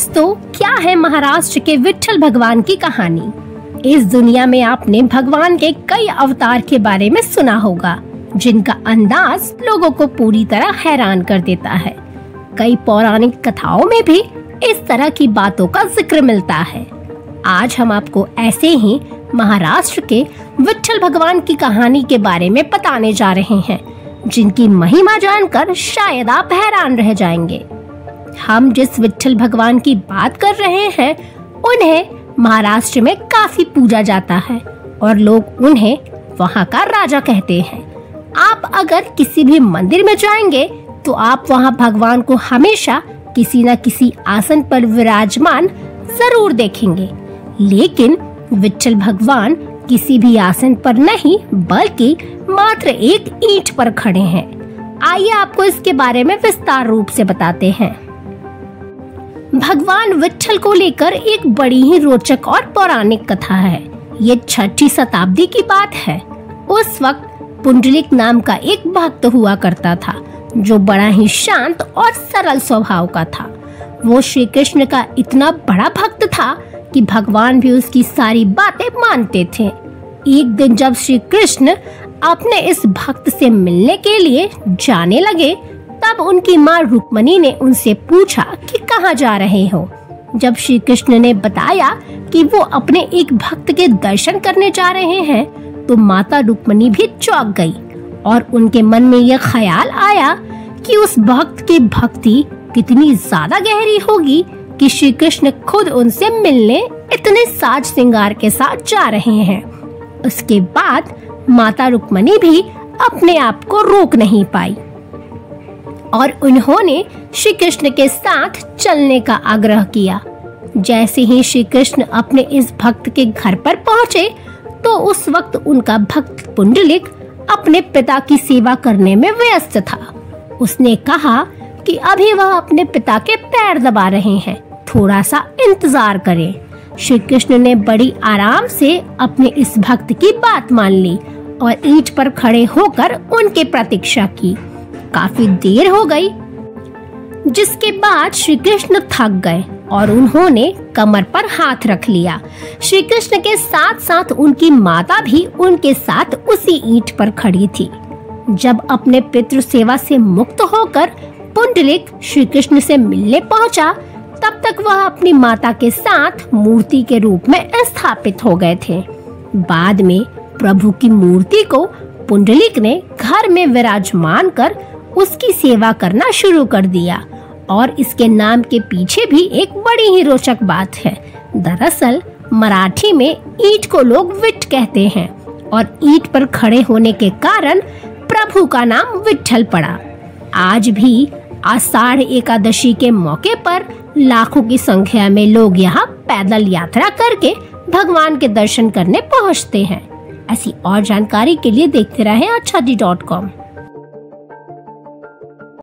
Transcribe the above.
दोस्तों, क्या है महाराष्ट्र के विट्ठल भगवान की कहानी। इस दुनिया में आपने भगवान के कई अवतार के बारे में सुना होगा, जिनका अंदाज लोगों को पूरी तरह हैरान कर देता है। कई पौराणिक कथाओं में भी इस तरह की बातों का जिक्र मिलता है। आज हम आपको ऐसे ही महाराष्ट्र के विट्ठल भगवान की कहानी के बारे में बताने जा रहे हैं, जिनकी महिमा जानकर शायद आप हैरान रह जाएंगे। हम जिस विट्ठल भगवान की बात कर रहे हैं, उन्हें महाराष्ट्र में काफी पूजा जाता है और लोग उन्हें वहाँ का राजा कहते हैं। आप अगर किसी भी मंदिर में जाएंगे तो आप वहाँ भगवान को हमेशा किसी न किसी आसन पर विराजमान जरूर देखेंगे, लेकिन विट्ठल भगवान किसी भी आसन पर नहीं बल्कि मात्र एक ईंट पर खड़े हैं। आइए आपको इसके बारे में विस्तार रूप से बताते हैं। भगवान विट्ठल को लेकर एक बड़ी ही रोचक और पौराणिक कथा है। ये 6वीं शताब्दी की बात है। उस वक्त पुंडलिक नाम का एक भक्त हुआ करता था, जो बड़ा ही शांत और सरल स्वभाव का था। वो श्री कृष्ण का इतना बड़ा भक्त था कि भगवान भी उसकी सारी बातें मानते थे। एक दिन जब श्री कृष्ण अपने इस भक्त से मिलने के लिए जाने लगे, तब उनकी माँ रुक्मणी ने उनसे पूछा कि कहाँ जा रहे हो। जब श्री कृष्ण ने बताया कि वो अपने एक भक्त के दर्शन करने जा रहे हैं, तो माता रुक्मणी भी चौंक गई और उनके मन में यह ख्याल आया कि उस भक्त की भक्ति कितनी ज्यादा गहरी होगी कि श्री कृष्ण खुद उनसे मिलने इतने साज श्रृंगार के साथ जा रहे हैं। उसके बाद माता रुक्मणी भी अपने आप को रोक नहीं पाई और उन्होंने श्री कृष्ण के साथ चलने का आग्रह किया। जैसे ही श्री कृष्ण अपने इस भक्त के घर पर पहुँचे, तो उस वक्त उनका भक्त पुंडलिक अपने पिता की सेवा करने में व्यस्त था। उसने कहा कि अभी वह अपने पिता के पैर दबा रहे हैं, थोड़ा सा इंतजार करें। श्री कृष्ण ने बड़ी आराम से अपने इस भक्त की बात मान ली और ईंट पर खड़े होकर उनकी प्रतीक्षा की। काफी देर हो गई, जिसके बाद श्री कृष्ण थक गए और उन्होंने कमर पर हाथ रख लिया। श्री कृष्ण के साथ साथ उनकी माता भी उनके साथ उसी ईंट पर खड़ी थी। जब अपने पितृ सेवा से मुक्त होकर पुंडलिक श्री कृष्ण से मिलने पहुंचा, तब तक वह अपनी माता के साथ मूर्ति के रूप में स्थापित हो गए थे। बाद में प्रभु की मूर्ति को पुंडलिक ने घर में विराजमान कर उसकी सेवा करना शुरू कर दिया। और इसके नाम के पीछे भी एक बड़ी ही रोचक बात है। दरअसल मराठी में ईंट को लोग विट कहते हैं और ईंट पर खड़े होने के कारण प्रभु का नाम विट्ठल पड़ा। आज भी आषाढ़ एकादशी के मौके पर लाखों की संख्या में लोग यहाँ पैदल यात्रा करके भगवान के दर्शन करने पहुँचते हैं। ऐसी और जानकारी के लिए देखते रहें achadi.com।